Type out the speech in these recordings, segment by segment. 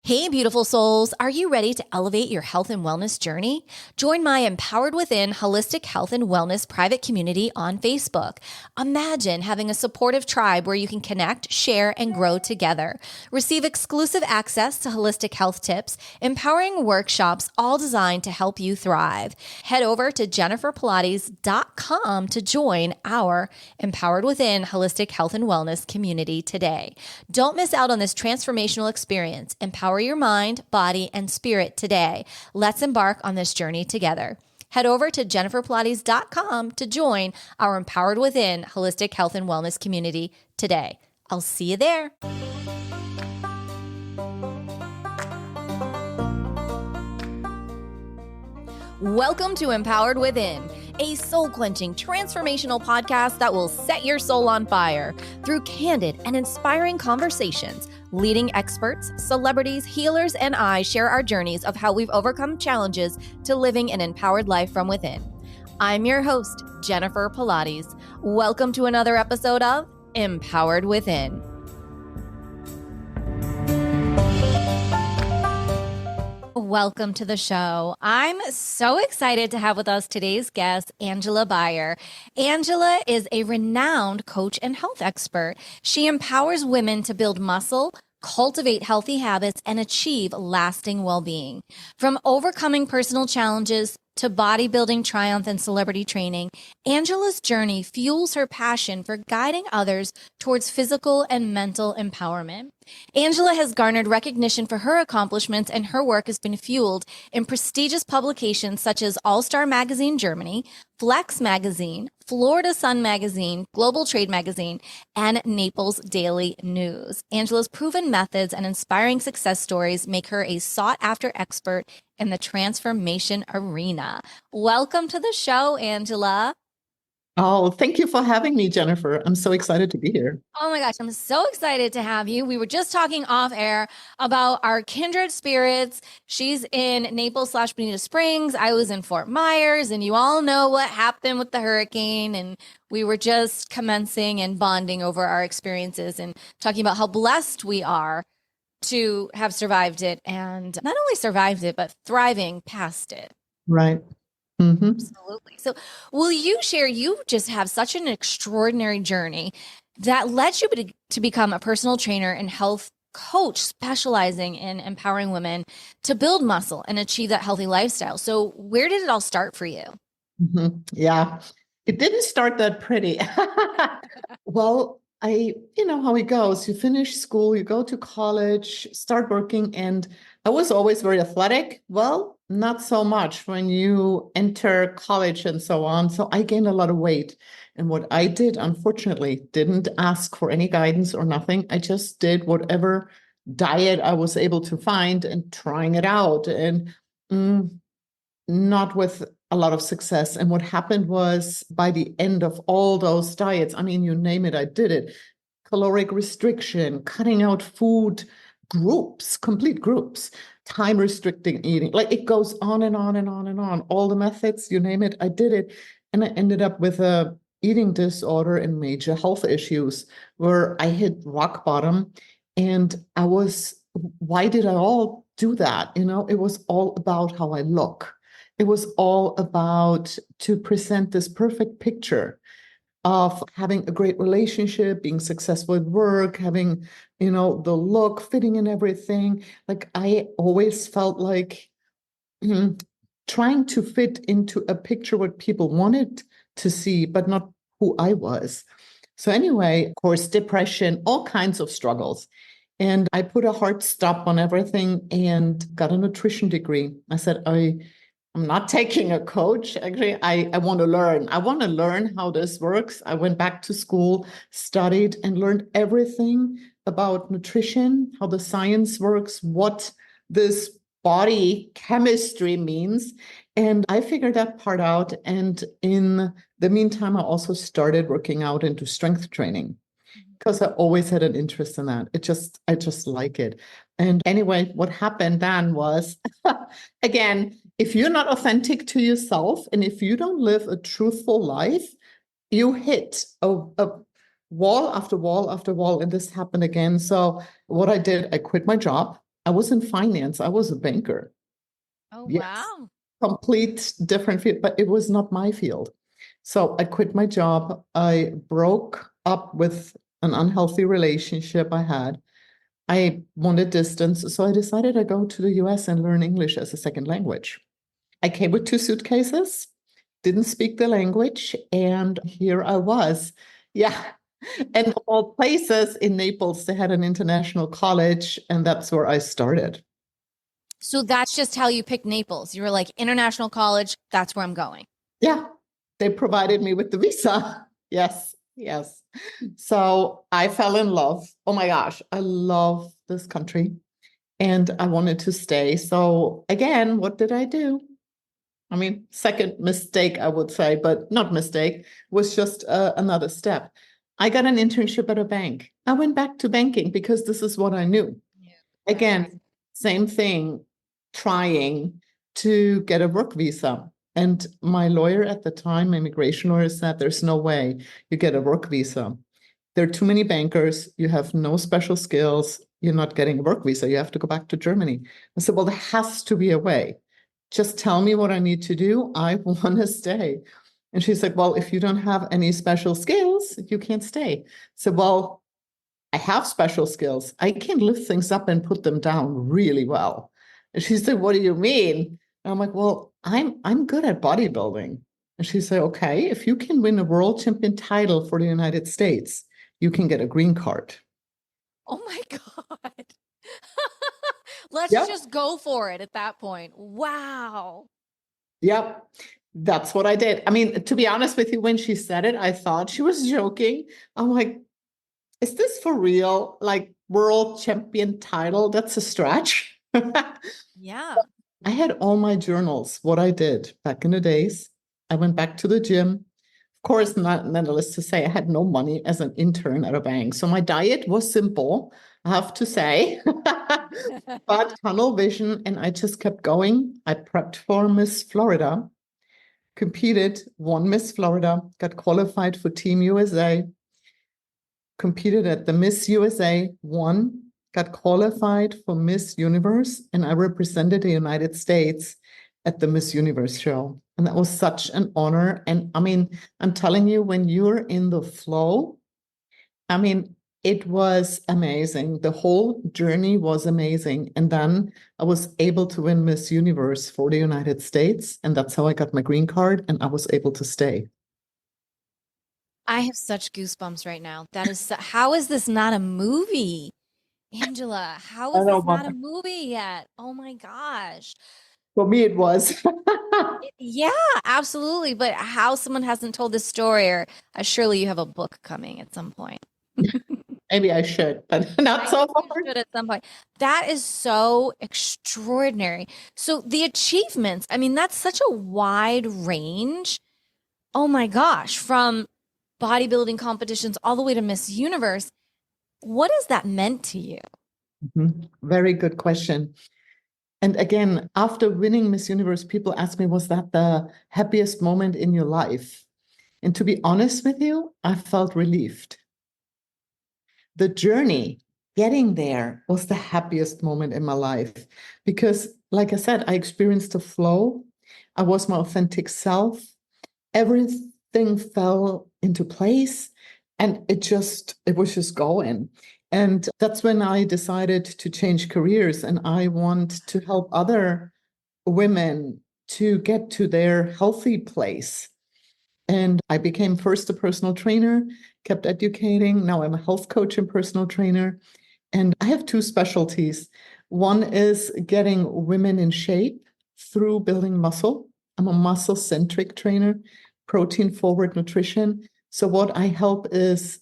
Hey, beautiful souls. Are you ready to elevate your health and wellness journey? Join my Empowered Within Holistic Health and Wellness private community on Facebook. Imagine having a supportive tribe where you can connect, share, and grow together. Receive exclusive access to holistic health tips, empowering workshops, all designed to help you thrive. Head over to jenniferpilates.com to join our Empowered Within Holistic Health and Wellness community today. Don't miss out on this transformational experience. Empower your mind, body, and spirit today. Let's embark on this journey together. Head over to jenniferpilates.com to join our Empowered Within Holistic Health and Wellness community today. I'll see you there. Welcome to Empowered Within, a soul-quenching, transformational podcast that will set your soul on fire through candid and inspiring conversations. Leading experts, celebrities, healers, and I share our journeys of how we've overcome challenges to living an empowered life from within. I'm your host, Jennifer Pilates. Welcome to another episode of Empowered Within. Welcome to the show. I'm so excited to have with us today's guest, Angela Beyer. Angela is a renowned coach and health expert. She empowers women to build muscle, cultivate healthy habits, and achieve lasting well-being. From overcoming personal challenges to bodybuilding triumph and celebrity training, Angela's journey fuels her passion for guiding others towards physical and mental empowerment. Angela has garnered recognition for her accomplishments, and her work has been fueled in prestigious publications such as All Star Magazine Germany, Flex Magazine, Florida Sun Magazine, Global Trade Magazine, and Naples Daily News. Angela's proven methods and inspiring success stories make her a sought-after expert in the transformation arena. Welcome to the show, Angela. Oh, thank you for having me, Jennifer. I'm so excited to be here. Oh my gosh, I'm so excited to have you. We were just talking off air about our kindred spirits. She's in Naples/Bonita Springs. I was in Fort Myers, and you all know what happened with the hurricane. And we were just commencing and bonding over our experiences and talking about how blessed we are to have survived it, and not only survived it, but thriving past it. Right. Mm-hmm. Absolutely. So will you share, you just have such an extraordinary journey that led you to become a personal trainer and health coach specializing in empowering women to build muscle and achieve that healthy lifestyle. So where did it all start for you? Mm-hmm. Yeah, it didn't start that pretty. Well, you know how it goes. You finish school, you go to college, start working, and I was always very athletic. Well, not so much when you enter college and so on. So I gained a lot of weight. And what I did, unfortunately, didn't ask for any guidance or nothing. I just did whatever diet I was able to find and trying it out, and not with a lot of success. And what happened was, by the end of all those diets, I mean, you name it, I did it. Caloric restriction, cutting out food groups, complete groups, time restricting eating, like it goes on and on and on and on. All the methods, you name it, I did it. And I ended up with a eating disorder and major health issues where I hit rock bottom. And why did I all do that? You know, it was all about how I look. It was all about to present this perfect picture of having a great relationship, being successful at work, having, you know, the look, fitting in everything. Like I always felt like trying to fit into a picture what people wanted to see, but not who I was. So anyway, of course, depression, all kinds of struggles. And I put a hard stop on everything and got a nutrition degree. I said, I'm not taking a coach. Actually, I want to learn. I want to learn how this works. I went back to school, studied, and learned everything about nutrition, how the science works, what this body chemistry means. And I figured that part out. And in the meantime, I also started working out into strength training because I always had an interest in that. I just like it. And anyway, what happened then was, again, if you're not authentic to yourself and if you don't live a truthful life, you hit a wall after wall after wall. And this happened again. So what I did, I quit my job. I was in finance. I was a banker. Oh, Yes, wow. complete different field, but it was not my field. So I quit my job. I broke up with an unhealthy relationship I had. I wanted distance. So I decided I'd go to the US and learn English as a second language. I came with 2 suitcases, didn't speak the language, and here I was. Yeah. And of all places in Naples, they had an international college, and that's where I started. So that's just how you picked Naples. You were like, international college, that's where I'm going. Yeah, they provided me with the visa. Yes, yes. So I fell in love. Oh my gosh, I love this country and I wanted to stay. So again, what did I do? I mean, second mistake, I would say, but not mistake, was just another step. I got an internship at a bank. I went back to banking because this is what I knew. Yeah. Right. Again, same thing, trying to get a work visa. And my lawyer at the time, my immigration lawyer, said, there's no way you get a work visa. There are too many bankers. You have no special skills. You're not getting a work visa. You have to go back to Germany. I said, well, there has to be a way. Just tell me what I need to do. I want to stay. And she's like, well, if you don't have any special skills, you can't stay. So, well, I have special skills. I can lift things up and put them down really well. And she said, what do you mean? And I'm like, well, I'm good at bodybuilding. And she said, okay, if you can win a world champion title for the United States, you can get a green card. Oh my God. Let's Yep. just go for it at that point. Wow. Yep. That's what I did. I mean, to be honest with you, when she said it, I thought she was joking. I'm like, is this for real? Like world champion title? That's a stretch. Yeah. I had all my journals, what I did back in the days. I went back to the gym. Of course, not needless to say, I had no money as an intern at a bank. So my diet was simple, I have to say, but tunnel vision. And I just kept going. I prepped for Miss Florida, competed, won Miss Florida, got qualified for Team USA, competed at the Miss USA, won, got qualified for Miss Universe, and I represented the United States at the Miss Universe show. And that was such an honor. And I mean, I'm telling you, when you're in the flow, I mean, it was amazing. The whole journey was amazing. And then I was able to win Miss Universe for the United States. And that's how I got my green card and I was able to stay. I have such goosebumps right now. How is this not a movie? Angela, how I is know, this not but a movie yet? Oh my gosh. for me, it was. Yeah, absolutely. But how someone hasn't told this story, or surely you have a book coming at some point. Maybe I should, but not I so think you far. should at some point. That is so extraordinary. So the achievements, I mean, that's such a wide range. Oh my gosh, from bodybuilding competitions all the way to Miss Universe. What has that meant to you? Very good question. And again, after winning Miss Universe, people ask me, was that the happiest moment in your life? And to be honest with you, I felt relieved. The journey getting there was the happiest moment in my life because, like I said, I experienced the flow. I was my authentic self. Everything fell into place and it was just going. And that's when I decided to change careers and I want to help other women to get to their healthy place. And I became first a personal trainer, kept educating. Now I'm a health coach and personal trainer. And I have two specialties. One is getting women in shape through building muscle. I'm a muscle centric trainer, protein forward nutrition. So, what I help is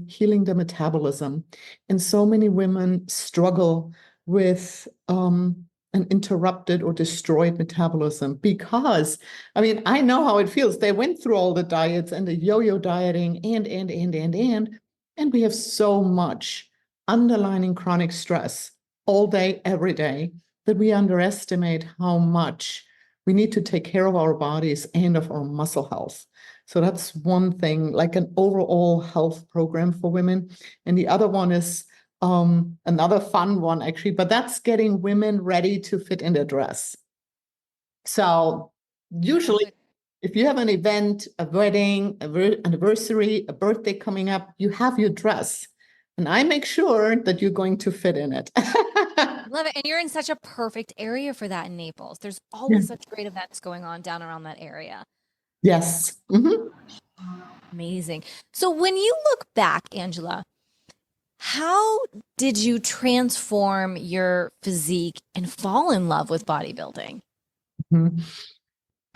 healing the metabolism. And so many women struggle with an interrupted or destroyed metabolism because, I mean, I know how it feels. They went through all the diets and the yo yo dieting and we have so much underlining chronic stress all day, every day, that we underestimate how much we need to take care of our bodies and of our muscle health. So that's one thing, like an overall health program for women. And the other one is another fun one actually, but that's getting women ready to fit in their dress. So usually if you have an event, a wedding, anniversary, a birthday coming up, you have your dress. And I make sure that you're going to fit in it. Love it. And you're in such a perfect area for that in Naples. There's Yeah. always such great events going on down around that area. Yes. Mhm. Amazing. So when you look back, Angela, how did you transform your physique and fall in love with bodybuilding? Mhm.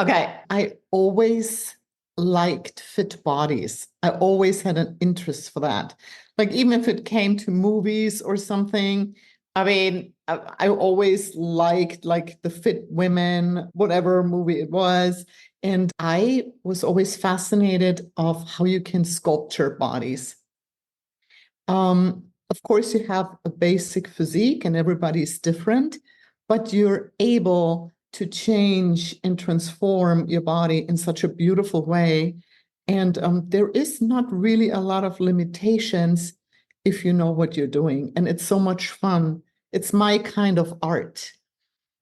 Okay, I always liked fit bodies. I always had an interest for that. Like even if it came to movies or something, I mean, I always liked like the fit women, whatever movie it was. And I was always fascinated of how you can sculpture bodies. Of course, you have a basic physique and everybody's different, but you're able to change and transform your body in such a beautiful way. And there is not really a lot of limitations if you know what you're doing. And it's so much fun. It's my kind of art.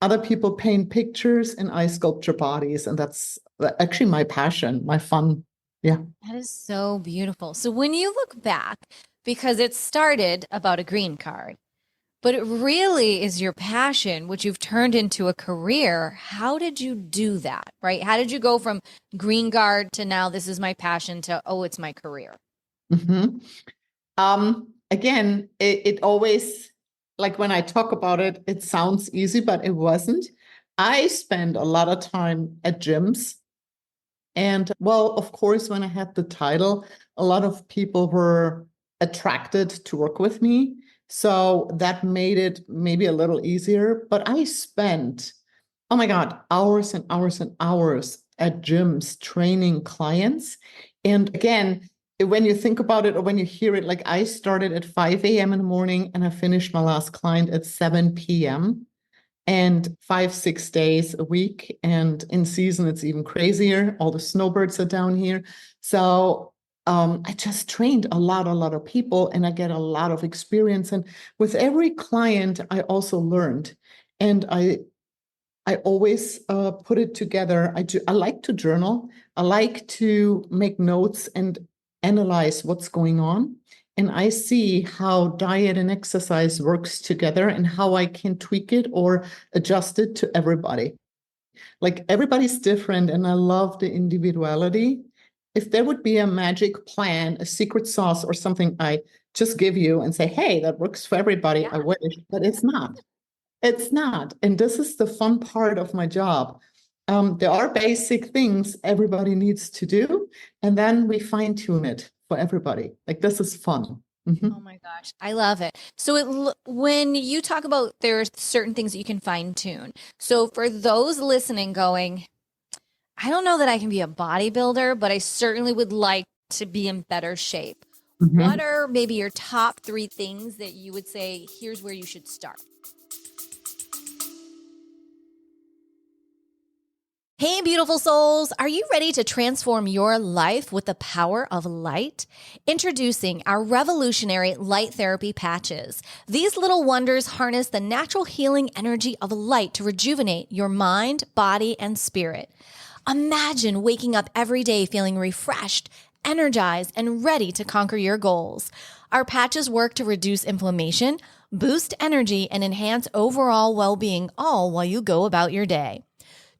Other people paint pictures and I sculpture bodies. And that's actually my passion, my fun. Yeah. That is so beautiful. So when you look back, because it started about a green card, but it really is your passion, which you've turned into a career. How did you do that, right? How did you go from green card to now this is my passion to, oh, it's my career? Mhm. Again, it always, like when I talk about it, it sounds easy, but it wasn't. I spent a lot of time at gyms. And well, of course, when I had the title, a lot of people were attracted to work with me. So that made it maybe a little easier. But I spent, oh my God, hours and hours and hours at gyms training clients. And again, when you think about it or when you hear it, like I started at 5 a.m. in the morning and I finished my last client at 7 p.m. and 5, 6 days a week. And in season, it's even crazier. All the snowbirds are down here. So I just trained a lot of people and I get a lot of experience. And with every client, I also learned. And I always put it together. I like to journal. I like to make notes and analyze what's going on. And I see how diet and exercise works together and how I can tweak it or adjust it to everybody. Like everybody's different, and I love the individuality. If there would be a magic plan, a secret sauce, or something I just give you and say, hey, that works for everybody, Yeah. I wish, but it's not. It's not. And this is the fun part of my job. There are basic things everybody needs to do, and then we fine tune it for everybody. Like this is fun. Oh Mhm. my gosh, I love it. So when you talk about there's certain things that you can fine tune. So for those listening going, I don't know that I can be a bodybuilder, but I certainly would like to be in better shape. What Mhm. are maybe your top three things that you would say, here's where you should start? Hey, beautiful souls. Are you ready to transform your life with the power of light? Introducing our revolutionary light therapy patches. These little wonders harness the natural healing energy of light to rejuvenate your mind, body, and spirit. Imagine waking up every day feeling refreshed, energized, and ready to conquer your goals. Our patches work to reduce inflammation, boost energy, and enhance overall well being, all while you go about your day.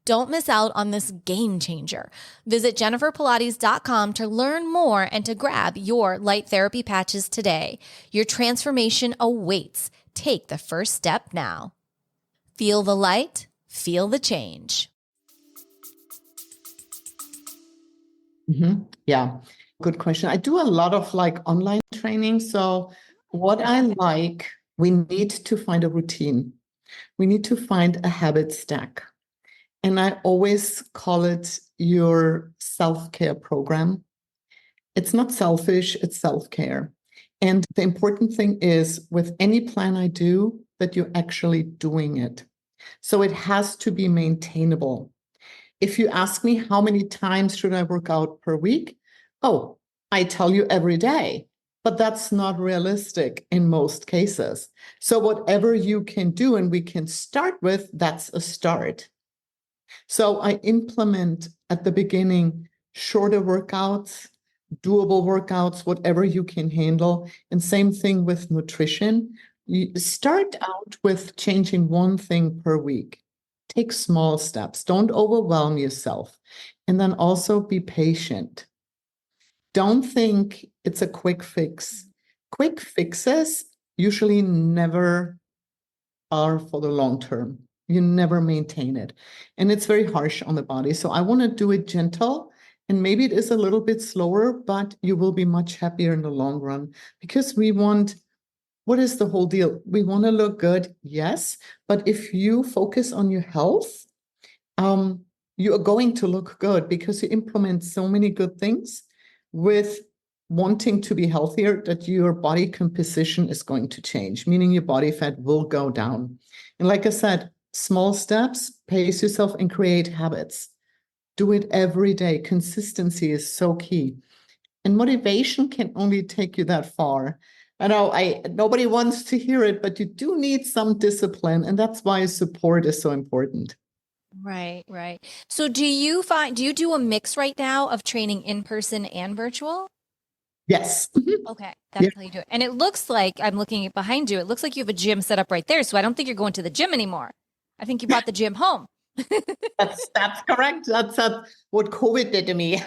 Don't miss out on this game changer. Visit jenniferpilates.com to learn more and to grab your light therapy patches today. Your transformation awaits. Take the first step now. Feel the light, feel the change. Yeah, good question. I do a lot of like online training. So what I like, we need to find a routine. We need to find a habit stack. And I always call it your self-care program. It's not selfish, it's self-care. And the important thing is with any plan I do, that you're actually doing it. So it has to be maintainable. If you ask me how many times should I work out per week? Oh, I tell you every day. but that's not realistic in most cases. So whatever you can do and we can start with, that's a start. So I implement at the beginning shorter workouts, doable workouts, whatever you can handle. And same thing with nutrition. You start out with changing one thing per week. Take small steps. Don't overwhelm yourself. And then also be patient. Don't think it's a quick fix. Quick fixes usually never are for the long term. You never maintain it. And it's very harsh on the body. So I want to do it gentle. And maybe it is a little bit slower, but you will be much happier in the long run because we want, what is the whole deal? We want to look good, yes. But if you focus on your health, you are going to look good because you implement so many good things with wanting to be healthier that your body composition is going to change, meaning your body fat will go down. And like I said, small steps, pace yourself and create habits. Do it every day. Consistency is so key. And motivation can only take you that far. I know nobody wants to hear it, but you do need some discipline. And that's why support is so important. Right, right. So do you do a mix right now of training in person and virtual? Yes. Okay, Yeah. that's how you do it. And it looks like I'm looking at behind you. It looks like you have a gym set up right there. So I don't think you're going to the gym anymore. I think you brought the gym home. That's correct. That's what COVID did to me.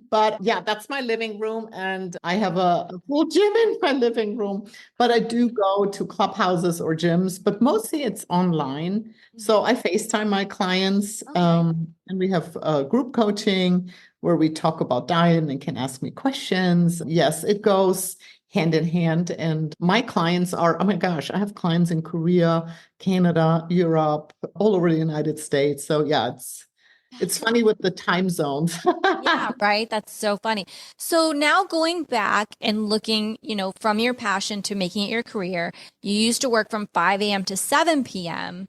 But yeah, that's my living room, and I have a full gym in my living room. But I do go to clubhouses or gyms, but mostly it's online. So I FaceTime my clients, Okay. and we have group coaching where we talk about diet and can ask me questions. Yes, it goes hand in hand. And my clients are, oh my gosh, I have clients in Korea, Canada, Europe, all over the United States. So yeah, it's That's funny with the time zones. Yeah, right. That's so funny. So now going back and looking, from your passion to making it your career, you used to work from 5 a.m. to 7 p.m.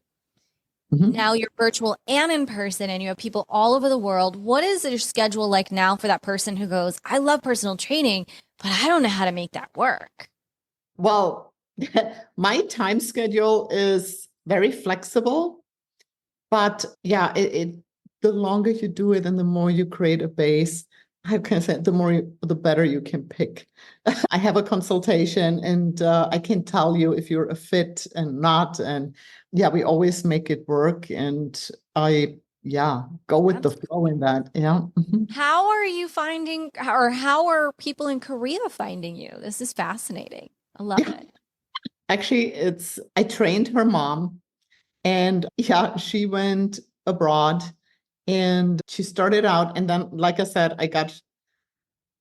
Mhm. Now you're virtual and in person, and you have people all over the world. What is your schedule like now for that person who goes, I love personal training, but I don't know how to make that work? Well, my time schedule is very flexible, but yeah, the longer you do it and the more you create a base, how can I say, the better you can pick. I have a consultation and I can tell you if you're a fit and not. And yeah, we always make it work. And yeah, go with the That's flow in that. Yeah. Mhm. How are you finding, or how are people in Korea finding you? This is fascinating. I love Yeah. it. Actually, I trained her mom and yeah, she went abroad and she started out. And then, like I said, I got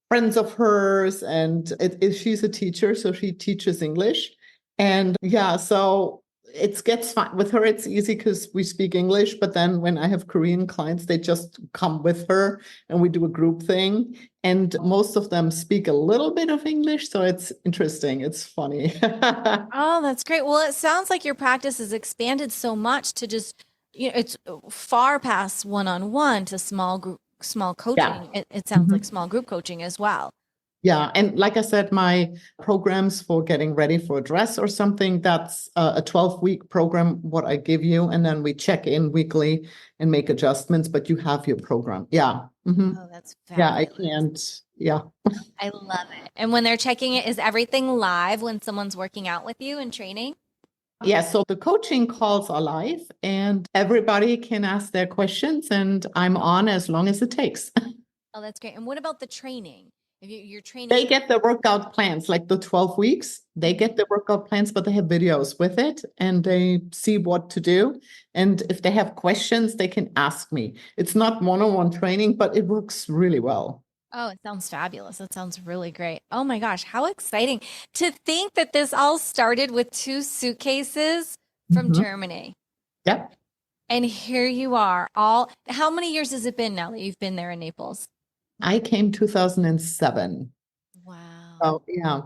friends of hers and she's a teacher, so she teaches English. And yeah, so it gets fine with her. It's easy because we speak English, but then when I have Korean clients, they just come with her and we do a group thing. And most of them speak a little bit of English, so it's interesting. It's funny. Oh, that's great. Well, it sounds like your practice has expanded so much to just, it's far past one-on-one to small group, small Yeah. coaching. It sounds like Mhm. small group coaching as well. Yeah, and like I said, my programs for getting ready for a dress or something, that's a 12-week program, what I give you, and then we check in weekly and make adjustments, but you have your program. Yeah. Mhm. Oh, that's Yeah, I fabulous. can't. Yeah. I love it. And when they're checking it, is everything live when someone's working out with you and training? Yeah, so the coaching calls are live and everybody can ask their questions and I'm on as long as it takes. Oh, that's great. And what about the training? If you're They training, get the workout plans, like the 12 weeks, they Mhm. get the workout plans, but they have videos with it and they see what to do. And if they have questions, they can ask me. It's not one-on-one training, but it works really well. Oh, it sounds fabulous. That sounds really great. Oh my gosh, how exciting to think that this all started with two suitcases from Mhm. Germany. Yep. And here you are, how many years has it been now that you've been there in Naples? I came 2007. Wow. Oh, yeah.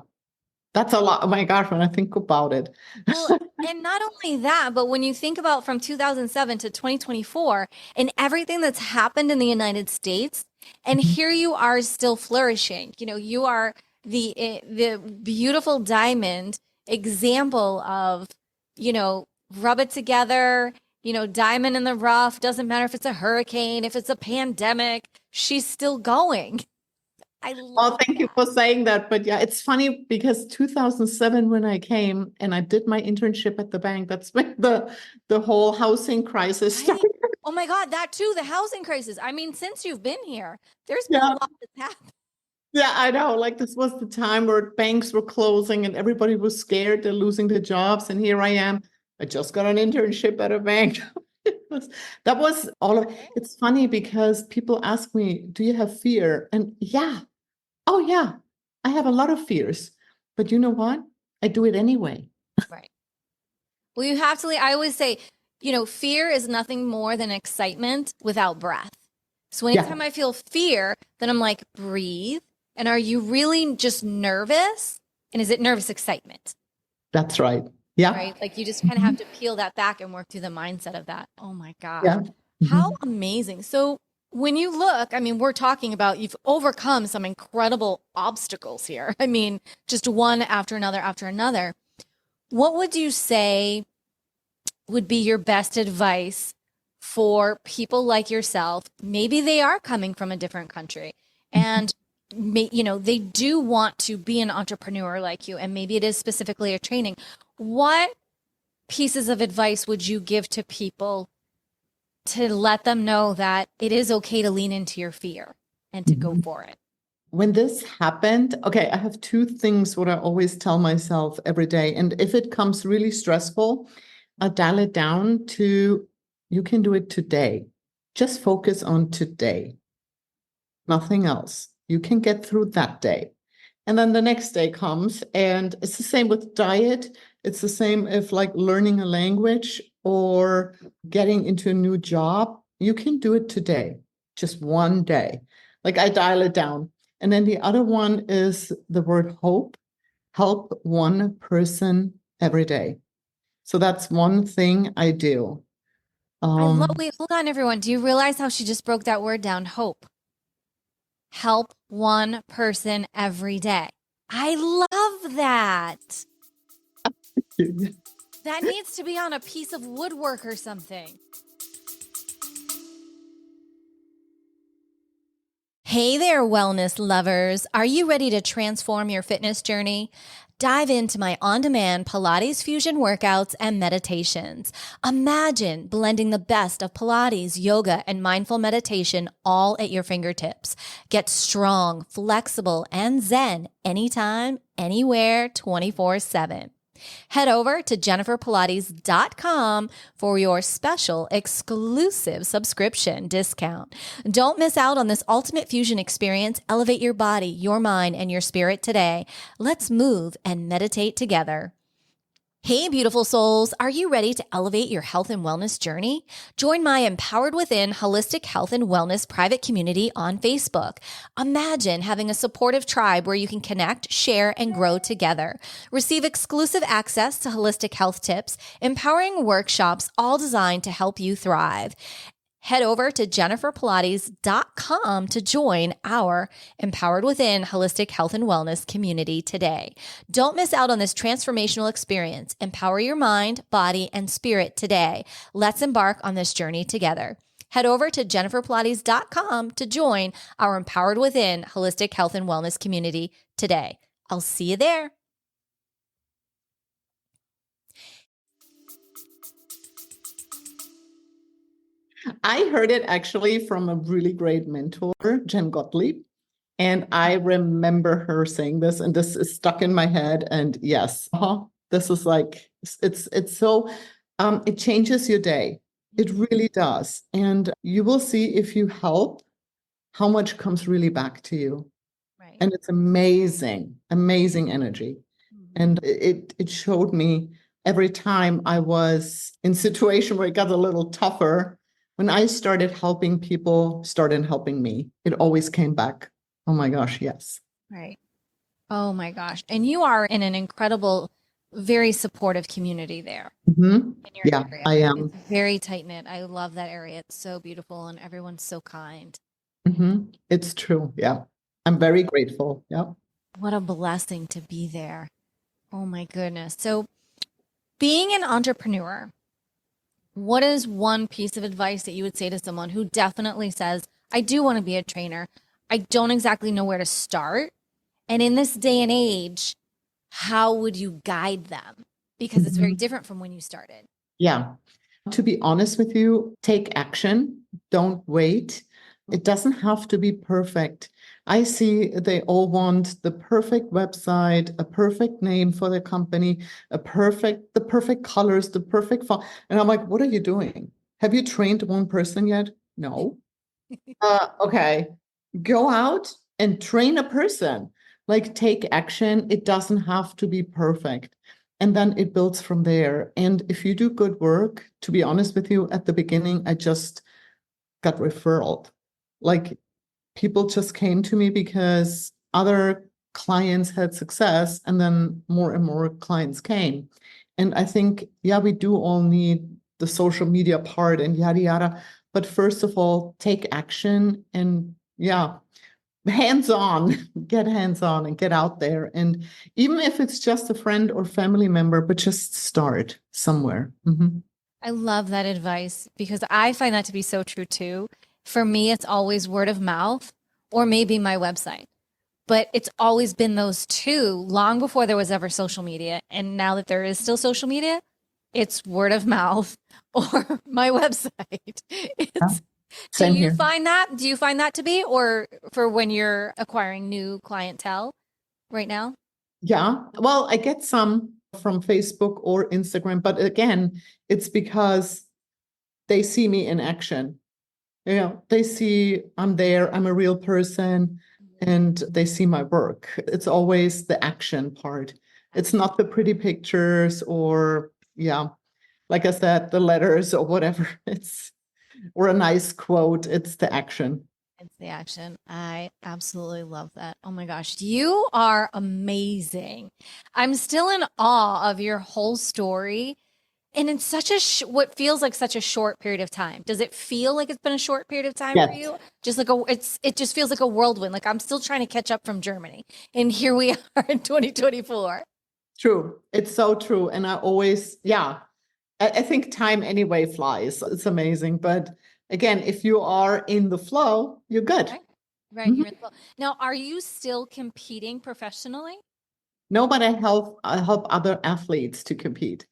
That's a lot. Oh my gosh, when I think about it. Well, and not only that, but when you think about from 2007 to 2024 and everything that's happened in the United States, and Mhm. here you are still flourishing. You are the beautiful diamond example of, rub it together, diamond in the rough, doesn't matter if it's a hurricane, if it's a pandemic, she's still going. I Oh, love thank you that. for saying that. But yeah, it's funny because 2007, when I came and I did my internship at the bank, that's when the whole housing crisis Right. started. Oh my God, that too, the housing crisis. I mean, since you've been here, there's been a Yeah. lot that's happened. Yeah, I know. Like this was the time where banks were closing and everybody was scared they're losing their jobs. And here I am. I just got an internship at a bank. That was all of it. It's funny because people ask me, do you have fear? And yeah, oh yeah, I have a lot of fears. But you know what? I do it anyway. Right. Well, you have to, I always say, fear is nothing more than excitement without breath. So Yeah, anytime I feel fear, then I'm like, breathe. And are you really just nervous? And is it nervous excitement? that's right. Yeah. Right? Like you just kind of have to peel that back and work through the mindset of that. Oh my gosh. Yeah. How Mhm. amazing. So when you look, I mean, we're talking about you've overcome some incredible obstacles here. I mean, just one after another after another. What would you say would be your best advice for people like yourself? Maybe they are coming from a different country and they do want to be an entrepreneur like you, and maybe it is specifically a training. What pieces of advice would you give to people to let them know that it is okay to lean into your fear and to go Mhm. for it? When this happened, okay, I have two things what I always tell myself every day. And if it comes really stressful, I dial it down to you can do it today. Just focus on today, nothing else. You can get through that day. And then the next day comes, and it's the same with diet. It's the same if like learning a language or getting into a new job. You can do it today, just one day. Like I dial it down. And then the other one is the word hope. Help one person every day. So that's one thing I do. Wait, hold on, everyone. Do you realize how she just broke that word down? Hope. Help one person every day. I love that. That needs to be on a piece of woodwork or something. Hey there, wellness lovers. Are you ready to transform your fitness journey? Dive into my on-demand Pilates fusion workouts and meditations. Imagine blending the best of Pilates, yoga, and mindful meditation all at your fingertips. Get strong, flexible, and zen anytime, anywhere, 24/7. Head over to jenniferpilates.com for your special exclusive subscription discount. Don't miss out on this ultimate fusion experience. Elevate your body, your mind, and your spirit today. Let's move and meditate together. Hey, beautiful souls. Are you ready to elevate your health and wellness journey? Join my Empowered Within Holistic Health and Wellness private community on Facebook. Imagine having a supportive tribe where you can connect, share, and grow together. Receive exclusive access to holistic health tips, empowering workshops, all designed to help you thrive. Head over to jenniferpilates.com to join our Empowered Within Holistic Health and Wellness community today. Don't miss out on this transformational experience. Empower your mind, body, and spirit today. Let's embark on this journey together. Head over to jenniferpilates.com to join our Empowered Within Holistic Health and Wellness community today. I'll see you there. I heard it actually from a really great mentor, Jen Gottlieb. And I remember her saying this, and this is stuck in my head. And yes, this is like it's so it changes your day. It really does. And you will see if you help how much comes really back to you. Right. And it's amazing, amazing energy. And it showed me every time I was in a situation where it got a little tougher, when I started helping people, started helping me, it always came back. Oh my gosh, yes. Right. Oh my gosh. And you are in an incredible, very supportive community there in your Yeah, area. I It's am. very tight knit. I love that area. It's so beautiful and everyone's so kind. It's true. Yeah. I'm very grateful. Yeah. What a blessing to be there. Oh my goodness. So, being an entrepreneur, what is one piece of advice that you would say to someone who definitely says, I do want to be a trainer? I don't exactly know where to start. And in this day and age, how would you guide them? Because it's very Mhm. different from when you started. Yeah. To be honest with you, take action. Don't wait. It doesn't have to be perfect. I see they all want the perfect website, a perfect name for their company, the perfect colors, the perfect font. And I'm like, what are you doing? Have you trained one person yet? No. Okay. Go out and train a person. Like take action. It doesn't have to be perfect. And then it builds from there. And if you do good work, to be honest with you, at the beginning, I just got referred. Like people just came to me because other clients had success, and then more and more clients came. And I think, yeah, we do all need the social media part and yada yada. But first of all, take action and yeah, hands on, get hands on and get out there. And even if it's just a friend or family member, but just start somewhere. Mhm. I love that advice because I find that to be so true too. For me, it's always word of mouth or maybe my website. But it's always been those two long before there was ever social media. And now that there is still social media, it's word of mouth or my website. Yeah, It's, do same you here. find that? Do you find that to be, or for when you're acquiring new clientele right now? Yeah. Well, I get some from Facebook or Instagram, but again, it's because they see me in action. Yeah, they see I'm there, I'm a real person, and they see my work. It's always the action part. It's not the pretty pictures or, yeah, like I said, the letters or whatever. It's or a nice quote. It's the action. It's the action. I absolutely love that. Oh my gosh, you are amazing. I'm still in awe of your whole story. And in such a what feels like such a short period of time. Does it feel like it's been a short period of time for Yes, you? Just like it just feels like a whirlwind. Like I'm still trying to catch up from Germany. And here we are in 2024. true. It's so true. And I always, yeah, I think time anyway flies. It's amazing. But again, if you are in the flow, you're good. Right. Right. Mhm. You're in the now, are you still competing professionally? No, but I help other athletes to compete.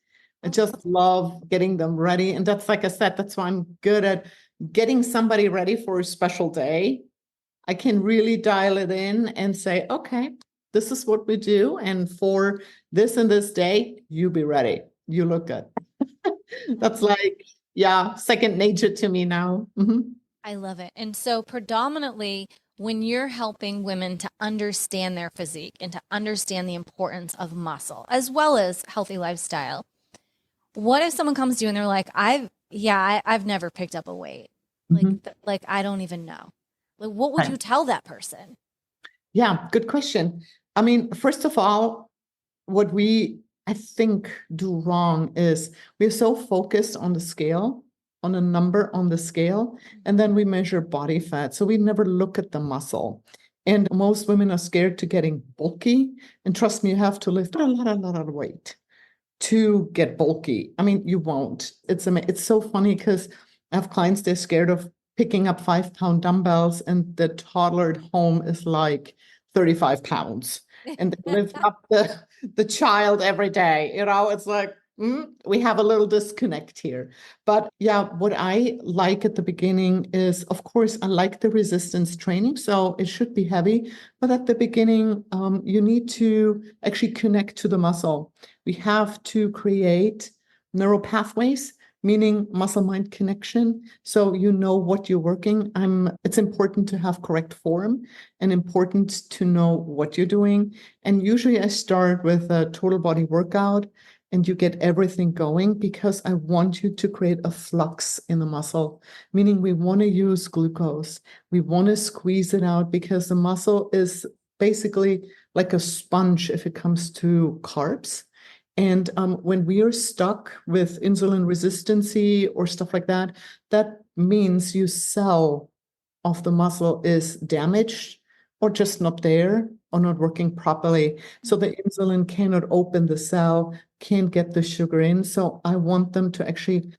I Oh, just love getting them ready. And that's like I said, that's why I'm good at getting somebody ready for a special day. I can really dial it in and say, okay, this is what we do. And for this and this day, you be ready. You look good. I That's love like, yeah, second nature to me now. Mhm. I love it. And so, predominantly, when you're helping women to understand their physique and to understand the importance of muscle as well as healthy lifestyle, what if someone comes to you and they're like, I've never picked up a weight. Mhm. Like I don't even know. Like, what would Right. you tell that person? Yeah, good question. I mean, first of all, what we, I think, do wrong is we're so focused on the scale, on a number on the scale, and then we measure body fat. So we never look at the muscle. And most women are scared to getting bulky. And trust me, you have to lift a lot of weight to get bulky. I mean, you won't. It's so funny because I have clients, they're scared of picking up 5 pound dumbbells, and the toddler at home is like 35 pounds. And they lift up the child every day. It's like we have a little disconnect here. But yeah, what I like at the beginning is, of course, I like the resistance training. So it should be heavy. But at the beginning, you need to actually connect to the muscle. We have to create neural pathways, meaning muscle mind connection. So you know what you're working. It's important to have correct form and important to know what you're doing. And usually I start with a total body workout and you get everything going because I want you to create a flux in the muscle, meaning we want to use glucose. We want to squeeze it out because the muscle is basically like a sponge if it comes to carbs. And when we are stuck with insulin resistancy or stuff like that, that means your cell of the muscle is damaged or just not there. are not working properly. So the insulin cannot open the cell, can't get the sugar in. So I want them to actually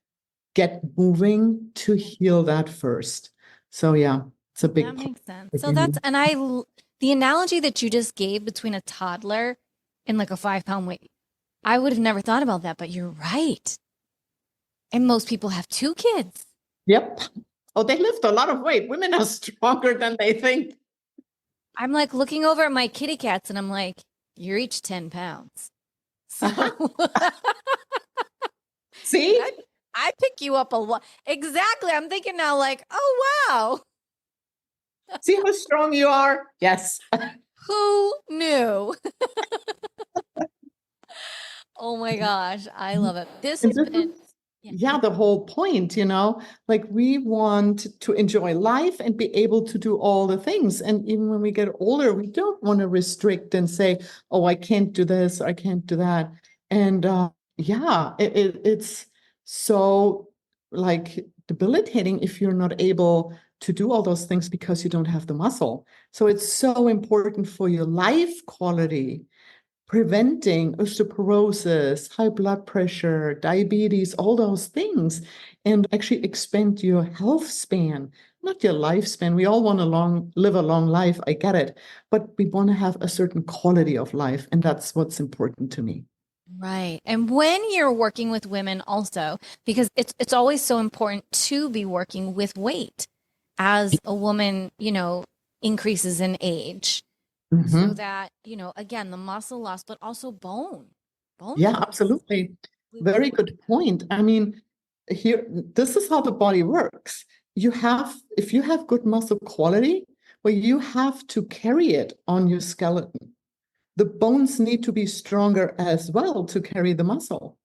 get moving to heal that first. So yeah, it's a That big part. makes sense. So that's, and the analogy that you just gave between a toddler and like a 5 pound weight, I would have never thought about that, but you're right. And most people have 2 kids. Yep. Oh, they lift a lot of weight. Women are stronger than they think. I'm like looking over at my kitty cats and I'm like, you're each 10 pounds. So See? I pick you up a lot. Exactly. I'm thinking now, like, oh, wow. See how strong you are? Yes. Who knew? Oh my gosh. I love it. This And has this been, is, yeah, the whole point, like we want to enjoy life and be able to do all the things. And even when we get older, we don't want to restrict and say, oh, I can't do this, I can't do that. And yeah, it's so like debilitating if you're not able to do all those things because you don't have the muscle. So it's so important for your life quality, preventing osteoporosis, high blood pressure, diabetes, all those things, and actually expand your health span, not your lifespan. We all want to live a long life. I get it, but we want to have a certain quality of life, and that's what's important to me. right. And when you're working with women also, because it's always so important to be working with weight as a woman, increases in age. So Mhm. that, again, the muscle loss, but also bone Yeah, loss. absolutely. Very good point. I mean, here, this is how the body works. If you have good muscle quality, well, you have to carry it on your skeleton. The bones need to be stronger as well to carry the muscle.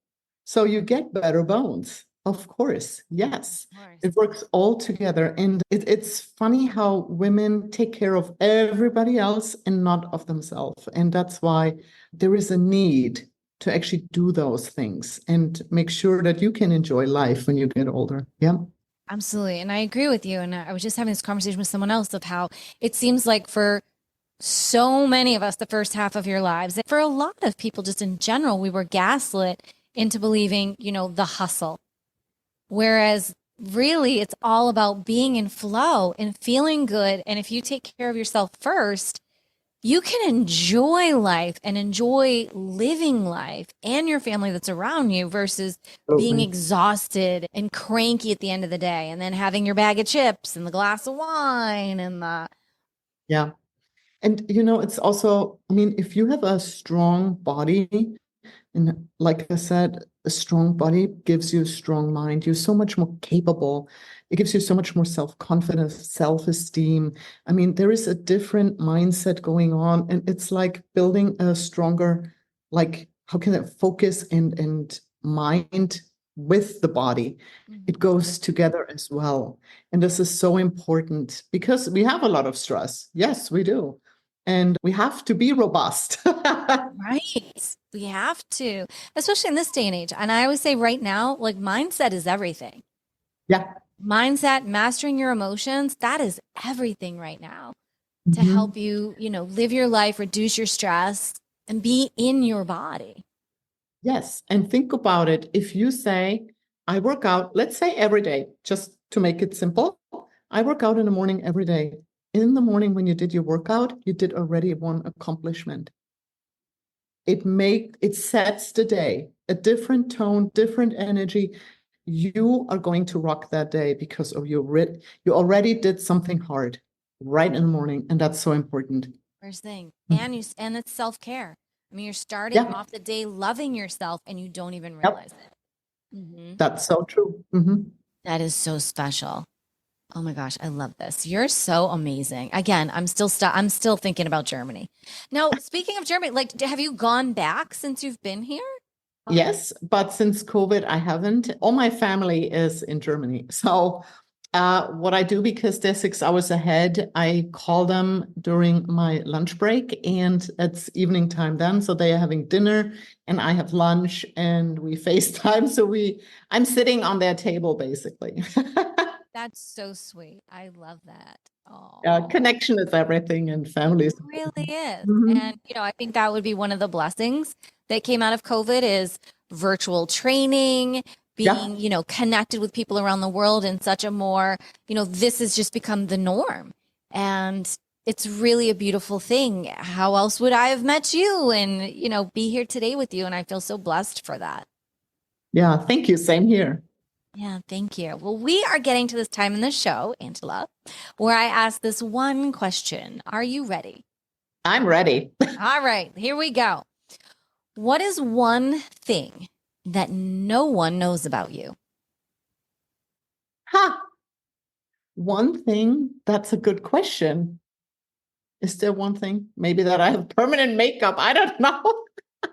So you get better bones. Of course, yes. Of course. It works all together. And it's funny how women take care of everybody else and not of themselves. And that's why there is a need to actually do those things and make sure that you can enjoy life when you get older. Yeah. Absolutely. And I agree with you. And I was just having this conversation with someone else of how it seems like for so many of us, the first half of your lives, for a lot of people, just in general, we were gaslit into believing, the hustle. Whereas really, it's all about being in flow and feeling good. And if you take care of yourself first, you can enjoy life and enjoy living life and your family that's around you versus being Absolutely. exhausted and cranky at the end of the day and then having your bag of chips and the glass of wine and the Yeah. And it's also, I mean, if you have a strong body, and like I said, a strong body gives you a strong mind. You're so much more capable. It gives you so much more self-confidence, self-esteem. I mean, there is a different mindset going on, and it's like building a stronger, like, how can that focus and mind with the body? It Mhm. goes together as well. And this is so important because we have a lot of stress. Yes, we do. And we have to be robust. Right. We have to, especially in this day and age. And I always say right now, like mindset is everything. Yeah. Mindset, mastering your emotions, that is everything right now to Mhm. help you, live your life, reduce your stress, and be in your body. Yes. And think about it. If you say, I work out, let's say every day, just to make it simple, I work out in the morning every day. In the morning, when you did your workout, you did already one accomplishment. It sets the day, a different tone, different energy. You are going to rock that day because of you already did something hard right in the morning, and that's so important. First thing. Mhm. And it's self-care. I mean, you're starting Yeah. off the day loving yourself and you don't even Yep. realize it. That's so true. Mhm. That is so special. Oh my gosh, I love this. You're so amazing. Again, I'm still thinking about Germany. Now, speaking of Germany, like have you gone back since you've been here? Yes, but since COVID, I haven't. All my family is in Germany. So, what I do, because they're 6 hours ahead, I call them during my lunch break, and it's evening time then. So they are having dinner, and I have lunch, and we FaceTime. I'm sitting on their table basically. That's so sweet. I love that. Oh, Connection is everything, and it family is really everything. is. Mhm. And, I think that would be one of the blessings that came out of COVID is virtual training, Yeah. being, connected with people around the world in such a more, this has just become the norm. And it's really a beautiful thing. How else would I have met you and, be here today with you? And I feel so blessed for that. Yeah. Thank you. Same here. Yeah, thank you. Well, we are getting to this time in the show, Angela, where I ask this one question. Are you ready? I'm ready. All right, here we go. What is one thing that no one knows about you? Ha! One thing, that's a good question. Is there one thing? Maybe that I have permanent makeup. I don't know.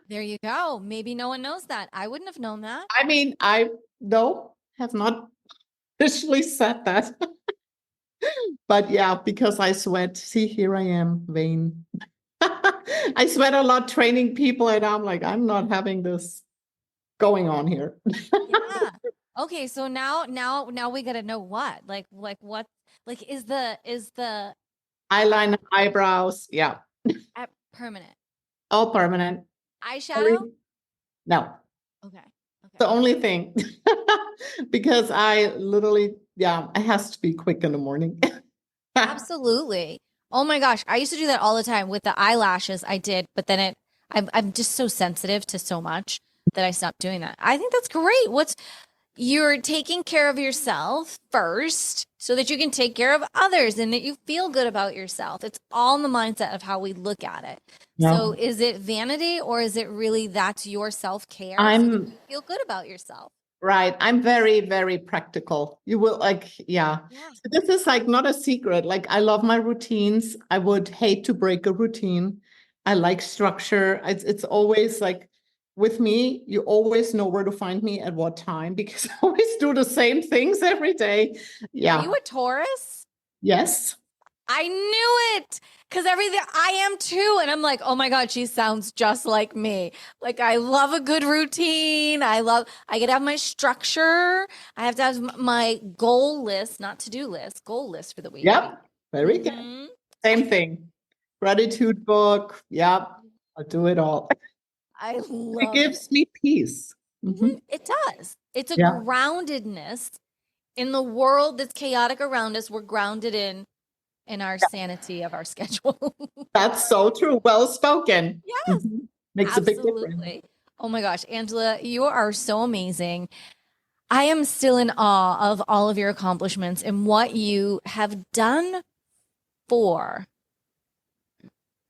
There you go. Maybe no one knows that. I wouldn't have known that. I mean, I no, have not officially said that. But yeah, because I sweat. See, here I am, vain. I sweat a lot training people, and I'm like, I'm not having this going on here. Yeah. Okay, so now we got to know what? Like what is the Eyeliner, eyebrows, yeah, permanent all permanent. Sorry. eyeshadow? No, Okay. Okay. the only thing. Because I literally, yeah, it has to be quick in the morning. Absolutely. Oh my gosh, I used to do that all the time with the eyelashes. I did, but then I'm just so sensitive to so much that I stopped doing that. I think that's great. You're taking care of yourself first so that you can take care of others and that you feel good about yourself. It's all in the mindset of how we look at it. So No, is it vanity or is it really that's your self-care so that I'm you feel good about yourself? right. I'm very, very practical. You will like, yeah. Yeah. So this is like not a secret. Like I love my routines. I would hate to break a routine. I like structure. It's always like with me, you always know where to find me at what time because I always do the same things every day. Are Yeah. you a Taurus? Yes. I knew it because everything I am too. And I'm like, oh my God, she sounds just like me. Like, I love a good routine. I get to have my structure. I have to have my goal list, not to do list, goal list for the week. Yep. Very good. Hmm. Same thing. Gratitude book. Yep. I'll do it all. I It love it. gives me peace. Mhm. It does. It's a Yeah. groundedness in the world that's chaotic around us. We're grounded in our sanity of our schedule. That's so true. Well spoken. Yes. Mhm. Makes a big difference. Absolutely. Oh my gosh, Angela, you are so amazing. I am still in awe of all of your accomplishments and what you have done for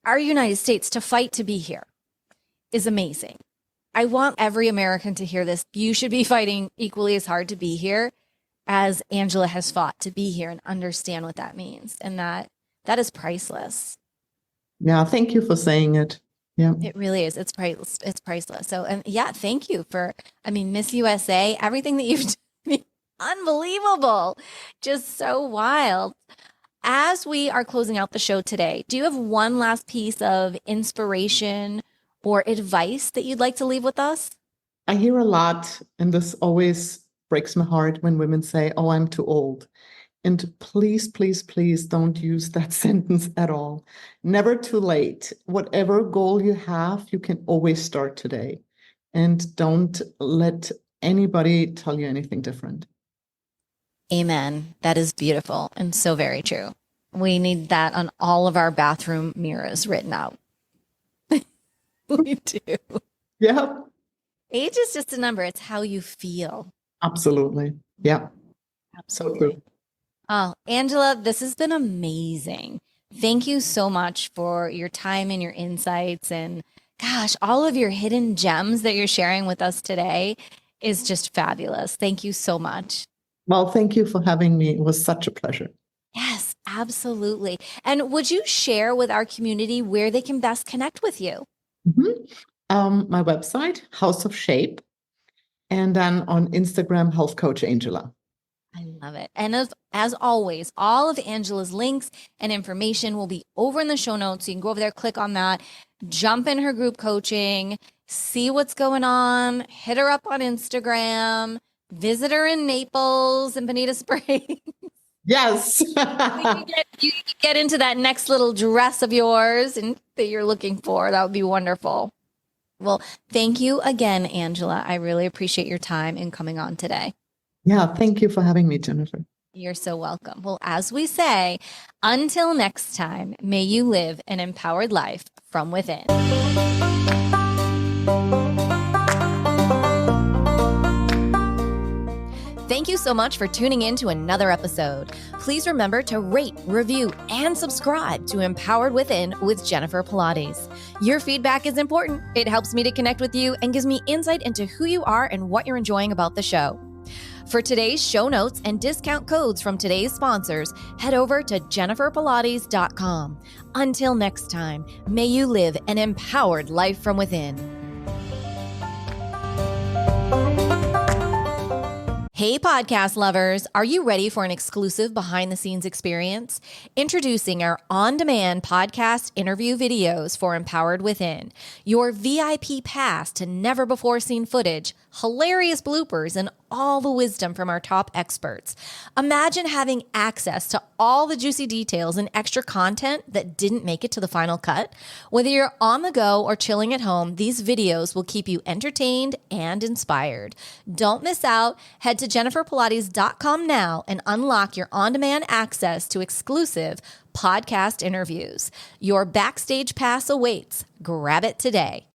our United States to fight to be here is amazing. I want every American to hear this. You should be fighting equally as hard to be here as Angela has fought to be here and understand what that means. And that is priceless. Yeah, thank you for saying it. Yeah. It really is. It's priceless. It's priceless. So, and yeah, thank you for, Miss USA, everything that you've done, unbelievable, just so wild. As we are closing out the show today, do you have one last piece of inspiration or advice that you'd like to leave with us? I hear a lot, and this always breaks my heart when women say, "Oh, I'm too old." And please, please, please don't use that sentence at all. Never too late. Whatever goal you have, you can always start today. And don't let anybody tell you anything different. Amen. That is beautiful and so very true. We need that on all of our bathroom mirrors written out. We do. Yeah, Age is just a number, it's how you feel. absolutely. Yeah, so Absolutely. true. Oh, Angela, this has been amazing. Thank you so much for your time and your insights. And gosh, all of your hidden gems that you're sharing with us today is just fabulous. Thank you so much. Well, thank you for having me. It was such a pleasure. Yes, absolutely. And would you share with our community where they can best connect with you? Mhm. My website, House of Shape, and then on Instagram, Health Coach Angela. I love it. And as always, all of Angela's links and information will be over in the show notes. So you can go over there, click on that, jump in her group coaching, see what's going on, hit her up on Instagram, Visit her in Naples and Bonita Springs. Yes. You can get into that next little dress of yours and that you're looking for. That would be wonderful. Well, thank you again, Angela. I really appreciate your time in coming on today. Yeah, thank you for having me, Jennifer. You're so welcome. Well, as we say, until next time, may you live an empowered life from within. Thank you so much for tuning in to another episode. Please remember to rate, review, and subscribe to Empowered Within with Jennifer Pilates. Your feedback is important. It helps me to connect with you and gives me insight into who you are and what you're enjoying about the show. For today's show notes and discount codes from today's sponsors, head over to jenniferpilates.com. Until next time, may you live an empowered life from within. Hey, podcast lovers, are you ready for an exclusive behind-the-scenes experience? Introducing our on-demand podcast interview videos for Empowered Within, your VIP pass to never-before-seen footage, hilarious bloopers, and all the wisdom from our top experts. Imagine having access to all the juicy details and extra content that didn't make it to the final cut. Whether you're on the go or chilling at home, these videos will keep you entertained and inspired. Don't miss out. Head to jenniferpilates.com now and unlock your on-demand access to exclusive podcast interviews. Your backstage pass awaits. Grab it today.